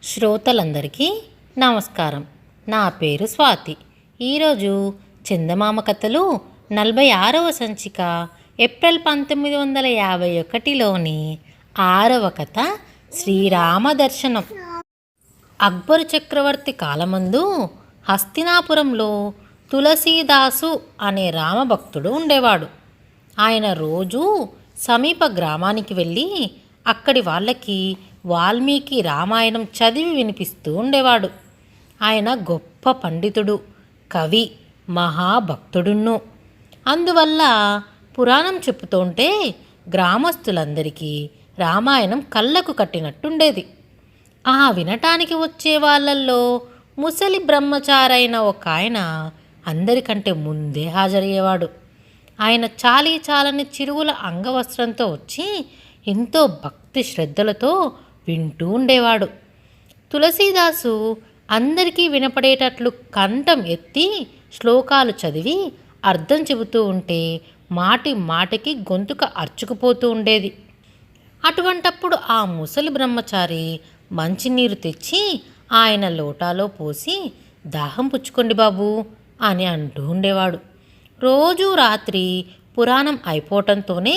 శ్రోతలందరికీ నమస్కారం. నా పేరు స్వాతి. ఈరోజు చందమామ కథలు 46వ సంచిక ఏప్రిల్ 1951లోని 6వ కథ శ్రీరామ దర్శనం. అక్బరు చక్రవర్తి కాలమందు హస్తినాపురంలో తులసీదాసు అనే రామభక్తుడు ఉండేవాడు. ఆయన రోజూ సమీప గ్రామానికి వెళ్ళి అక్కడి వాళ్ళకి వాల్మీకి రామాయణం చదివి వినిపిస్తూ ఉండేవాడు. ఆయన గొప్ప పండితుడు, కవి, మహాభక్తుడును. అందువల్ల పురాణం చెప్పుతుంటే గ్రామస్తులందరికీ రామాయణం కళ్ళకు కట్టినట్టుండేది. వినటానికి వచ్చే వాళ్ళల్లో ముసలి బ్రహ్మచారైన ఒక ఆయన అందరికంటే ముందే హాజరయ్యేవాడు. ఆయన చాలని చిరువుల అంగవస్త్రంతో వచ్చి ఎంతో భక్తి శ్రద్ధలతో వింటూ ఉండేవాడు. తులసీదాసు అందరికీ వినపడేటట్లు కంఠం ఎత్తి శ్లోకాలు చదివి అర్థం చెబుతూ ఉంటే మాటి మాటికి గొంతుక అర్చుకుపోతూ ఉండేది. అటువంటప్పుడు ఆ ముసలి బ్రహ్మచారి మంచినీరు తెచ్చి ఆయన లోటాలో పోసి దాహం పుచ్చుకోండి బాబు అని అంటూ ఉండేవాడు. రోజూ రాత్రి పురాణం అయిపోవటంతోనే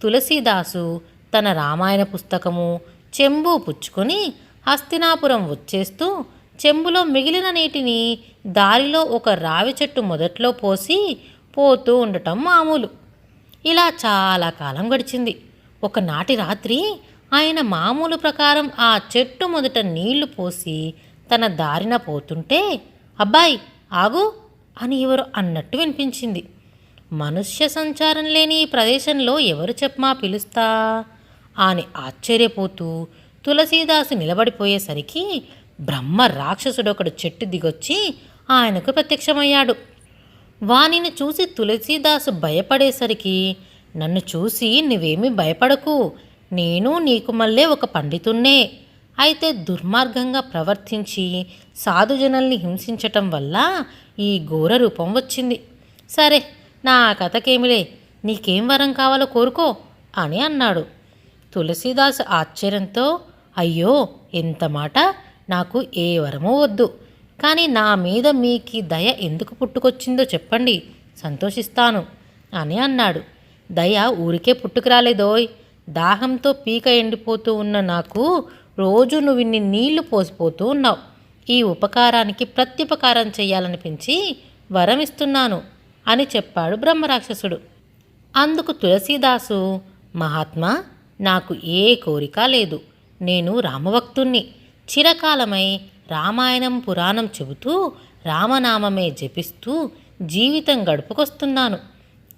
తులసీదాసు తన రామాయణ పుస్తకము చెంబు పుచ్చుకొని హస్తినాపురం వచ్చేస్తూ చెంబులో మిగిలిన నీటిని దారిలో ఒక రావి చెట్టు మొదట్లో పోసి పోతూ ఉండటం మామూలు. ఇలా చాలా కాలం గడిచింది. ఒకనాటి రాత్రి ఆయన మామూలు ప్రకారం ఆ చెట్టు మొదట నీళ్లు పోసి తన దారిన పోతుంటే అబ్బాయి ఆగు అని ఎవరు అన్నట్టు వినిపించింది. మనుష్య సంచారం లేని ఈ ప్రదేశంలో ఎవరు చెప్పమా పిలుస్తా అని ఆశ్చర్యపోతూ తులసీదాసు నిలబడిపోయేసరికి బ్రహ్మ రాక్షసుడొకడు చెట్టు దిగొచ్చి ఆయనకు ప్రత్యక్షమయ్యాడు. వానిని చూసి తులసీదాసు భయపడేసరికి నన్ను చూసి నువ్వేమీ భయపడకు, నేను నీకు మళ్ళీ ఒక పండితున్నే. అయితే దుర్మార్గంగా ప్రవర్తించి సాధుజనుల్ని హింసించటం వల్ల ఈ ఘోర రూపం వచ్చింది. సరే నా కథకేమిలే, నీకేం వరం కావాలో కోరుకో అని అన్నాడు. తులసీదాసు ఆశ్చర్యంతో అయ్యో ఎంత మాట, నాకు ఏ వరమూ వద్దు, కానీ నా మీద మీకి దయ ఎందుకు పుట్టుకొచ్చిందో చెప్పండి, సంతోషిస్తాను అని అన్నాడు. దయ ఊరికే పుట్టుకురాలేదోయ్, దాహంతో పీక ఎండిపోతూ ఉన్న నాకు రోజు నువ్వు ఇన్ని నీళ్లు పోసిపోతూ ఉన్నావు. ఈ ఉపకారానికి ప్రత్యుపకారం చెయ్యాలనిపించి వరం ఇస్తున్నాను అని చెప్పాడు బ్రహ్మరాక్షసుడు. అందుకు తులసీదాసు మహాత్మా, నాకు ఏ కోరిక లేదు, నేను రామభక్తుణ్ణి, చిరకాలమై రామాయణం పురాణం చెబుతూ రామనామమే జపిస్తూ జీవితం గడుపుకొస్తున్నాను.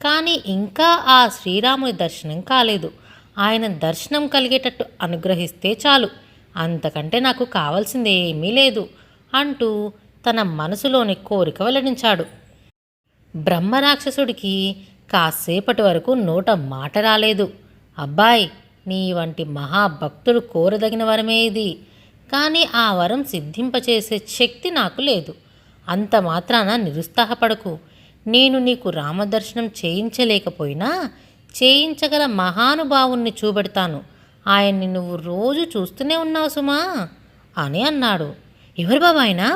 కానీ ఇంకా ఆ శ్రీరాముని దర్శనం కాలేదు. ఆయన దర్శనం కలిగేటట్టు అనుగ్రహిస్తే చాలు, అంతకంటే నాకు కావాల్సిందేమీ లేదు అంటూ తన మనసులోని కోరిక వెల్లడించాడు. బ్రహ్మరాక్షసుడికి కాసేపటి వరకు నోట మాట రాలేదు. అబ్బాయ్, నీ వంటి మహాభక్తుడు కోరదగిన వరమే ఇది, కానీ ఆ వరం సిద్ధింపచేసే శక్తి నాకు లేదు. అంత మాత్రాన నిరుత్సాహపడకు. నేను నీకు రామదర్శనం చేయించలేకపోయినా చేయించగల మహానుభావుణ్ణి చూపెడతాను. ఆయన్ని నువ్వు రోజు చూస్తూనే ఉన్నావు సుమా అని అన్నాడు. ఎవరు బాబాయినా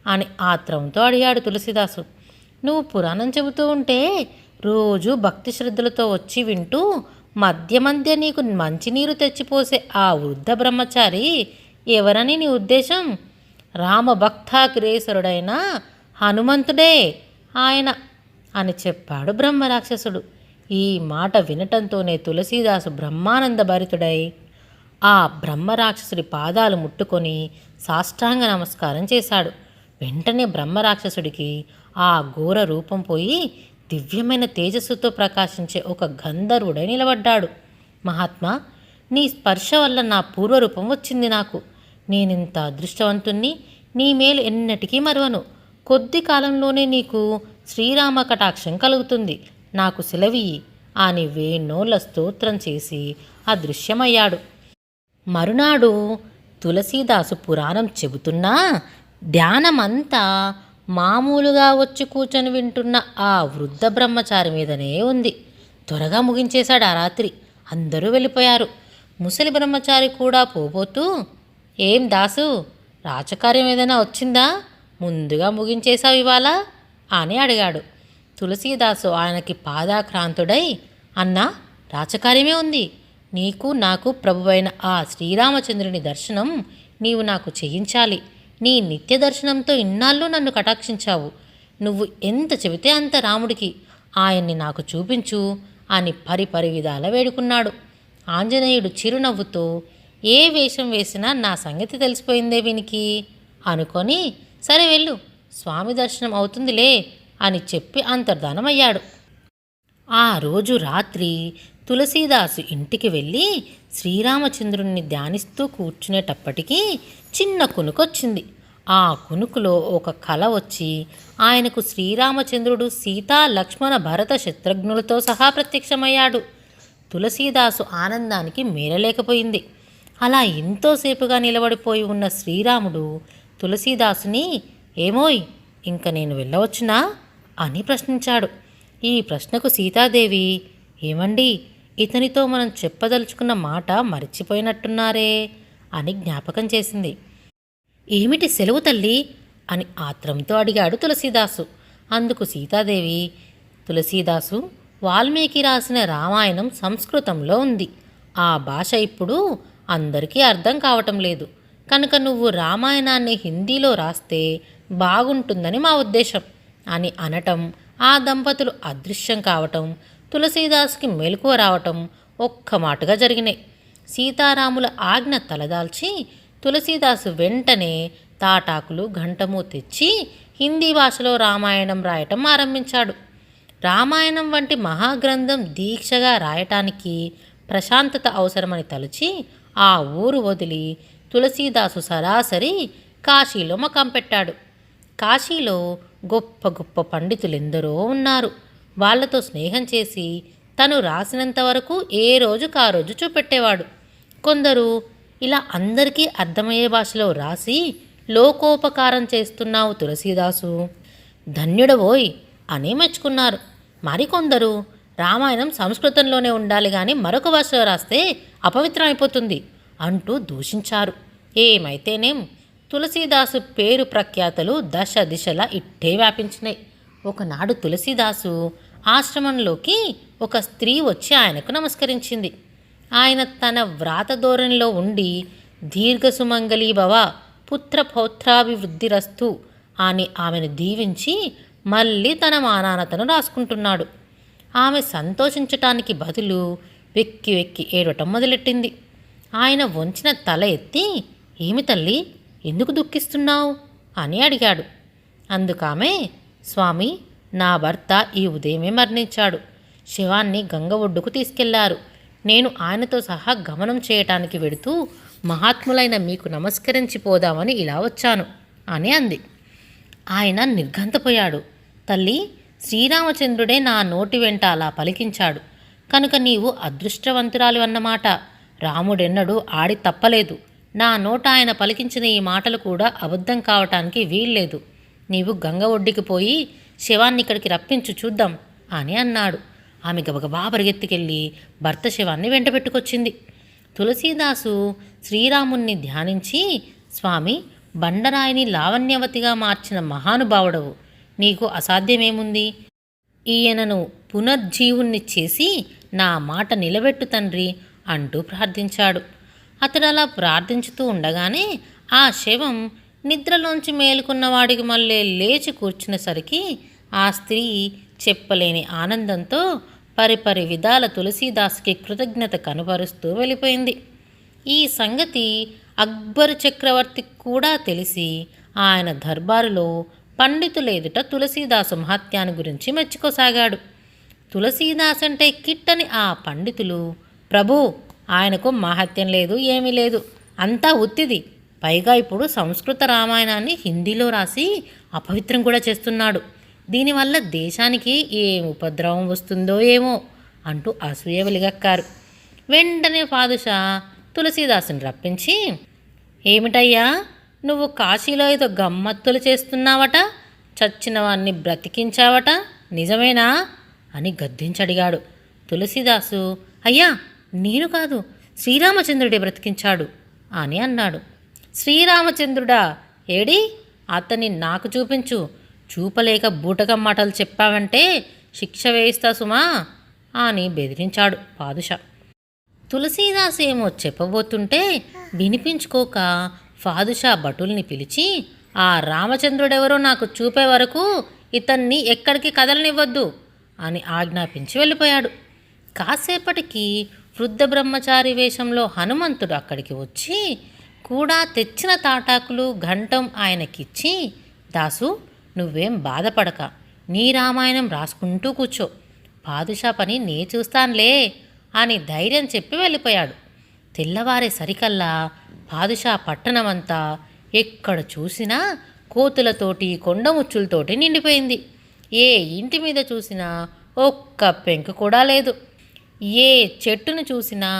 అని ఆత్రంతో అడిగాడు తులసీదాసు. నువ్వు పురాణం చెబుతూ ఉంటే రోజు భక్తి శ్రద్ధలతో వచ్చి వింటూ మధ్య మధ్య నీకు మంచినీరు తెచ్చిపోసే ఆ వృద్ధ బ్రహ్మచారి ఎవరని నీ ఉద్దేశం? రామభక్తాగ్రేసరుడైన హనుమంతుడే ఆయన అని చెప్పాడు బ్రహ్మరాక్షసుడు. ఈ మాట వినటంతోనే తులసీదాసు బ్రహ్మానంద భరితుడై ఆ బ్రహ్మరాక్షసుడి పాదాలు ముట్టుకొని సాష్టాంగ నమస్కారం చేశాడు. వెంటనే బ్రహ్మరాక్షసుడికి ఆ ఘోర రూపం పోయి దివ్యమైన తేజస్సుతో ప్రకాశించే ఒక గంధర్వుడై నిలబడ్డాడు. మహాత్మా, నీ స్పర్శ వల్ల నా పూర్వరూపం వచ్చింది నాకు. నేనింత అదృష్టవంతుణ్ణి, నీ మేలు ఎన్నటికీ మరవను. కొద్ది కాలంలోనే నీకు శ్రీరామ కటాక్షం కలుగుతుంది, నాకు సెలవియ్యి అని వేణోళ్ళ స్తోత్రం చేసి అదృశ్యమయ్యాడు. మరునాడు తులసీదాసు పురాణం చెబుతున్నా ధ్యానమంతా మామూలుగా వచ్చి కూర్చొని వింటున్న ఆ వృద్ధ బ్రహ్మచారి మీదనే ఉంది. త్వరగా ముగించేశాడు ఆ రాత్రి. అందరూ వెళ్ళిపోయారు. ముసలి బ్రహ్మచారి కూడా పోబోతూ, ఏం దాసు, రాజకార్యం ఏదైనా వచ్చిందా? ముందుగా ముగించేశావు ఇవాళ అని అడిగాడు. తులసీదాసు ఆయనకి పాదాక్రాంతుడై, అన్నా, రాజకార్యమే ఉంది. నీకు నాకు ప్రభువైన ఆ శ్రీరామచంద్రుని దర్శనం నీవు నాకు చేయించాలి. నీ నిత్య దర్శనంతో ఇన్నాళ్ళు నన్ను కటాక్షించావు. నువ్వు ఎంత చెబితే అంత రాముడికి ఆయన్ని నాకు చూపించు అని పరిపరి విధాల వేడుకున్నాడు. ఆంజనేయుడు చిరునవ్వుతో, ఏ వేషం వేసినా నా సంగతి తెలిసిపోయిందే వీనికి అనుకొని, సరే వెళ్ళు, స్వామి దర్శనం అవుతుందిలే అని చెప్పి అంతర్ధానమయ్యాడు. ఆ రోజు రాత్రి తులసీదాసు ఇంటికి వెళ్ళి శ్రీరామచంద్రుణ్ణి ధ్యానిస్తూ కూర్చునేటప్పటికీ చిన్న కునుకొచ్చింది. ఆ కునుకులో ఒక కల వచ్చి ఆయనకు శ్రీరామచంద్రుడు సీతా లక్ష్మణ భరత శత్రుఘ్నులతో సహా ప్రత్యక్షమయ్యాడు. తులసీదాసు ఆనందానికి మేరలేకపోయింది. అలా ఎంతోసేపుగా నిలబడిపోయి ఉన్న శ్రీరాముడు తులసీదాసుని, ఏమోయ్, ఇంక నేను వెళ్ళవచ్చునా అని ప్రశ్నించాడు. ఈ ప్రశ్నకు సీతాదేవి, ఏమండి, ఇతనితో మనం చెప్పదలుచుకున్న మాట మర్చిపోయినట్టున్నారే అని జ్ఞాపకం చేసింది. ఏమిటి సెలవు తల్లి అని ఆత్రంతో అడిగాడు తులసీదాసు. అందుకు సీతాదేవి, తులసీదాసు, వాల్మీకి రాసిన రామాయణం సంస్కృతంలో ఉంది. ఆ భాష ఇప్పుడు అందరికీ అర్థం కావటం లేదు. కనుక నువ్వు రామాయణాన్ని హిందీలో రాస్తే బాగుంటుందని మా ఉద్దేశం అని అనటం, ఆ దంపతులు అదృశ్యం కావటం, తులసీదాసుకి మెలకువ రావటం ఒక్క మాటగా జరిగినాయి. సీతారాముల ఆజ్ఞ తలదాల్చి తులసీదాసు వెంటనే తాటాకులు ఘంటము తెచ్చి హిందీ భాషలో రామాయణం రాయటం ఆరంభించాడు. రామాయణం వంటి మహాగ్రంథం దీక్షగా రాయటానికి ప్రశాంతత అవసరమని తలచి ఆ ఊరు వదిలి తులసీదాసు సరాసరి కాశీలో మకాం పెట్టాడు. కాశీలో గొప్ప గొప్ప పండితులెందరో ఉన్నారు. వాళ్లతో స్నేహం చేసి తను రాసినంత వరకు ఏ రోజుకా రోజు చూపెట్టేవాడు. కొందరు, ఇలా అందరికీ అర్థమయ్యే భాషలో రాసి లోకోపకారం చేస్తున్నావు తులసీదాసు, ధన్యుడవోయ్ అని మెచ్చుకున్నారు. మరికొందరు, రామాయణం సంస్కృతంలోనే ఉండాలి కానీ మరొక భాషలో రాస్తే అపవిత్రం అయిపోతుంది అంటూ దూషించారు. ఏమైతేనేం తులసీదాసు పేరు ప్రఖ్యాతలు దశ దిశలా ఇట్టే వ్యాపించినాయి. ఒకనాడు తులసీదాసు ఆశ్రమంలోకి ఒక స్త్రీ వచ్చి ఆయనకు నమస్కరించింది. ఆయన తన వ్రాత ధోరణిలో ఉండి, దీర్ఘసుమంగళీ భవ, పుత్ర పౌత్రాభివృద్ధిరస్తు అని ఆమెను దీవించి మళ్ళీ తన మానానతను రాసుకుంటున్నాడు. ఆమె సంతోషించటానికి బదులు వెక్కి వెక్కి ఏడవటం మొదలెట్టింది. ఆయన వంచిన తల ఎత్తి, ఏమి తల్లి, ఎందుకు దుఃఖిస్తున్నావు అని అడిగాడు. అందుకామె, స్వామి, నా భర్త ఈ ఉదయమే మరణించాడు. శవాన్ని గంగ ఒడ్డుకు తీసుకెళ్లారు. నేను ఆయనతో సహా గమనం చేయటానికి వెడుతూ మహాత్ములైన మీకు నమస్కరించిపోదామని ఇలా వచ్చాను అని అంది. ఆయన నిర్ఘంతపోయాడు. తల్లి, శ్రీరామచంద్రుడే నా నోటి వెంట అలా పలికించాడు కనుక నీవు అదృష్టవంతురాలు అన్నమాట. రాముడెన్నడూ ఆడి తప్పలేదు. నా నోట ఆయన పలికించిన ఈ మాటలు కూడా అబద్ధం కావటానికి వీల్లేదు. నీవు గంగ ఒడ్డుకి పోయి శవాన్ని ఇక్కడికి రప్పించు చూద్దాం అని అన్నాడు. ఆమె గబగబా పరిగెత్తుకెళ్ళి భర్త శవాన్ని వెంట పెట్టుకొచ్చింది. తులసీదాసు శ్రీరాముణ్ణి ధ్యానించి, స్వామి, బండరాయిని లావణ్యవతిగా మార్చిన మహానుభావుడవు, నీకు అసాధ్యమేముంది? ఈయనను పునర్జీవుణ్ణి చేసి నా మాట నిలబెట్టు తండ్రి అంటూ ప్రార్థించాడు. అతడు అలా ప్రార్థించుతూ ఉండగానే ఆ శవం నిద్రలోంచి మేలుకున్నవాడికి మళ్ళీ లేచి కూర్చునేసరికి ఆ స్త్రీ చెప్పలేని ఆనందంతో పరిపరి విధాల తులసీదాసుకి కృతజ్ఞత కనపరుస్తూ వెళ్ళిపోయింది. ఈ సంగతి అక్బరు చక్రవర్తికి కూడా తెలిసి ఆయన దర్బారులో పండితులేదుట తులసీదాసు మహత్యాన్ని గురించి మెచ్చుకోసాగాడు. తులసీదాస్ అంటే కిట్టని ఆ పండితులు, ప్రభు, ఆయనకు మహత్యం లేదు, ఏమీ లేదు, అంతా ఉత్తిది. పైగా ఇప్పుడు సంస్కృత రామాయణాన్ని హిందీలో రాసి అపవిత్రం కూడా చేస్తున్నాడు. దీనివల్ల దేశానికి ఏం ఉపద్రవం వస్తుందో ఏమో అంటూ అసూయ వెలిగక్కారు. వెంటనే పాదుషా తులసీదాసుని రప్పించి, ఏమిటయ్యా, నువ్వు కాశీలో ఏదో గమ్మత్తులు చేస్తున్నావట, చచ్చిన వాణ్ణి బ్రతికించావట, నిజమేనా అని గద్దించడిగాడు. తులసీదాసు, అయ్యా, నేను కాదు, శ్రీరామచంద్రుడే బ్రతికించాడు అని అన్నాడు. శ్రీరామచంద్రుడా ఏడి అతన్ని నాకు చూపించు, చూపలేక బూటకం మాటలు చెప్పావంటే శిక్ష వేయిస్తా సుమా అని బెదిరించాడు పాదుషా. తులసీదాస్ ఏమో చెప్పబోతుంటే వినిపించుకోక ఫాదుషా భటుల్ని పిలిచి, ఆ రామచంద్రుడెవరో నాకు చూపే వరకు ఇతన్ని ఎక్కడికి కదలనివ్వద్దు అని ఆజ్ఞాపించి వెళ్ళిపోయాడు. కాసేపటికి వృద్ధ బ్రహ్మచారి వేషంలో హనుమంతుడు అక్కడికి వచ్చి కూడా తెచ్చిన తాటాకులు ఘంటం ఆయనకిచ్చి, దాసు నువ్వేం బాధపడక నీ రామాయణం రాసుకుంటూ కూర్చో, పాదుషా పని నే చూస్తానులే అని ధైర్యం చెప్పి వెళ్ళిపోయాడు. తెల్లవారే సరికల్లా పాదుషా పట్టణమంతా ఎక్కడ చూసినా కోతులతోటి కొండముచ్చులతోటి నిండిపోయింది. ఏ ఇంటి మీద చూసినా ఒక్క పెంకు కూడా లేదు. ఏ చెట్టును చూసినా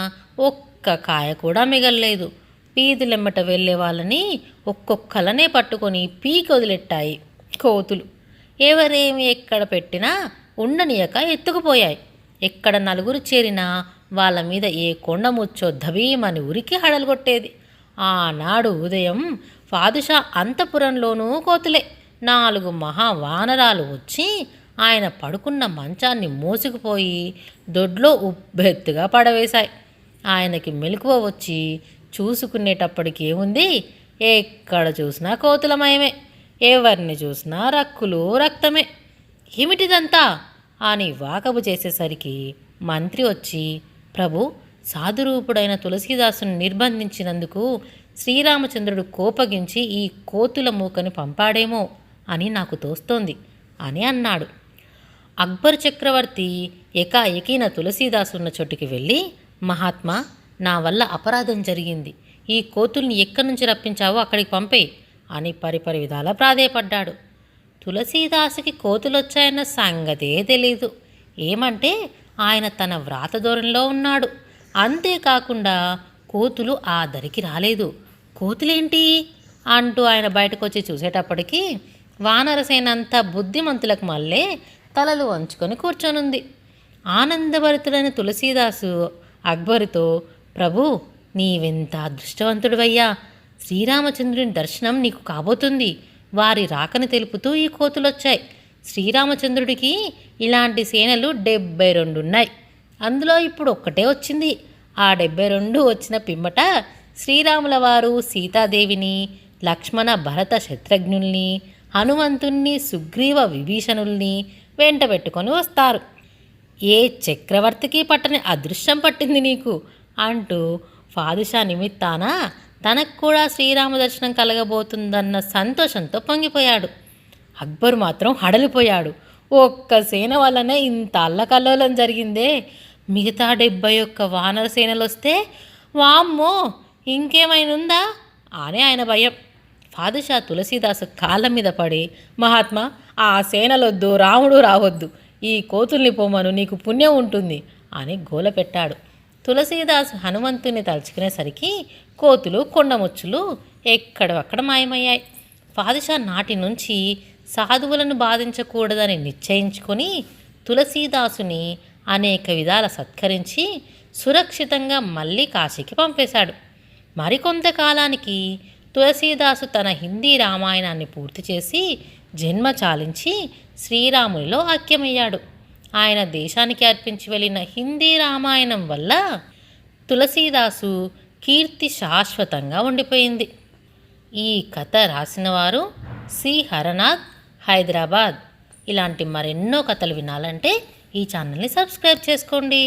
ఒక్క కాయ కూడా మిగల్లేదు. పీదులెమ్మట వెళ్ళే వాళ్ళని ఒక్కొక్కలనే పట్టుకొని పీకి వదిలెట్టాయి కోతులు. ఎవరేమి ఎక్కడ పెట్టినా ఉండనీయక ఎత్తుకుపోయాయి. ఎక్కడ నలుగురు చేరినా వాళ్ళ మీద ఏ కొండముచ్చో ధబీమని ఉరికి హడలుగొట్టేది. ఆనాడు ఉదయం ఫాదుషా అంతఃపురంలోనూ కోతులే. 4 మహావానరాలు వచ్చి ఆయన పడుకున్న మంచాన్ని మోసుకుపోయి దొడ్లో ఉబ్బెత్తుగా పడవేశాయి. ఆయనకి మెలకువ వచ్చి చూసుకునేటప్పటికి ఏముంది, ఎక్కడ చూసినా కోతులమయమే, ఎవరిని చూసినా రక్కులు రక్తమే. ఏమిటిదంతా అని వాకబు చేసేసరికి మంత్రి వచ్చి, ప్రభు, సాధురూపుడైన తులసీదాసును నిర్బంధించినందుకు శ్రీరామచంద్రుడు కోపగించి ఈ కోతుల మూకని పంపాడేమో అని నాకు తోస్తోంది అని అన్నాడు. అక్బర్ చక్రవర్తి ఏకాఏకీన తులసీదాసున్న చోటుకి వెళ్ళి, మహాత్మా, నా వల్ల అపరాధం జరిగింది, ఈ కోతుల్ని ఎక్కడి నుంచి రప్పించావో అక్కడికి పంపేయి అని పరిపరి విధాలా ప్రాధేయపడ్డాడు. తులసీదాసుకి కోతులొచ్చాయన్న సంగతే తెలీదు. ఏమంటే ఆయన తన వ్రాత ధోరణిలో ఉన్నాడు. అంతేకాకుండా కోతులు ఆ దరికి రాలేదు. కోతులేంటి అంటూ ఆయన బయటకొచ్చి చూసేటప్పటికీ వానరసేనంతా బుద్ధిమంతులకు మళ్ళీ తలలు వంచుకొని కూర్చొనుంది. ఆనందభరితుడైన తులసీదాసు అక్బరుతో, ప్రభు, నీవెంత అదృష్టవంతుడివయ్యా, శ్రీరామచంద్రుని దర్శనం నీకు కాబోతుంది, వారి రాకని తెలుపుతూ ఈ కోతులొచ్చాయి. శ్రీరామచంద్రుడికి ఇలాంటి సేనలు 72 ఉన్నాయి. అందులో ఇప్పుడు ఒక్కటే వచ్చింది. ఆ 72 వచ్చిన పిమ్మట శ్రీరాముల వారు సీతాదేవిని, లక్ష్మణ భరత శత్రుఘ్నుల్ని, హనుమంతుణ్ణి, సుగ్రీవ విభీషణుల్ని వెంట పెట్టుకొని వస్తారు. ఏ చక్రవర్తికి పట్టని అదృష్టం పట్టింది నీకు అంటూ ఫాదుషా నిమిత్తాన తనకు కూడా శ్రీరామ దర్శనం కలగబోతుందన్న సంతోషంతో పొంగిపోయాడు. అక్బరు మాత్రం హడలిపోయాడు. ఒక్క సేన వల్లనే ఇంత అల్లకల్లోలం జరిగిందే, మిగతా 71 వానర సేనలు వస్తే వామ్మో ఇంకేమైనుందా అని ఆయన భయం. ఫాదుషా తులసీదాసు కాళ్ళ మీద పడి, మహాత్మా, ఆ సేనలొద్దు, రాముడు రావద్దు, ఈ కోతుల్ని పోమను, నీకు పుణ్యం ఉంటుంది అని గోల పెట్టాడు. తులసీదాసు హనుమంతుని తలుచుకునేసరికి కోతులు కొండముచ్చులు ఎక్కడవక్కడ మాయమయ్యాయి. ఫాదుషా నాటి నుంచి సాధువులను బాధించకూడదని నిశ్చయించుకొని తులసీదాసుని అనేక విధాల సత్కరించి సురక్షితంగా మళ్ళీ కాశీకి పంపేశాడు. మరికొంతకాలానికి తులసీదాసు తన హిందీ రామాయణాన్ని పూర్తి చేసి జన్మ చాలించి శ్రీరామునిలో ఐక్యమయ్యాడు. ఆయన దేశానికి అర్పించి వెళ్ళిన హిందీ రామాయణం వల్ల తులసీదాసు కీర్తి శాశ్వతంగా ఉండిపోయింది. ఈ కథ రాసినవారు సి హరనాథ్, హైదరాబాద్. ఇలాంటి మరెన్నో కథలు వినాలంటే ఈ ఛానల్ని సబ్స్క్రైబ్ చేసుకోండి.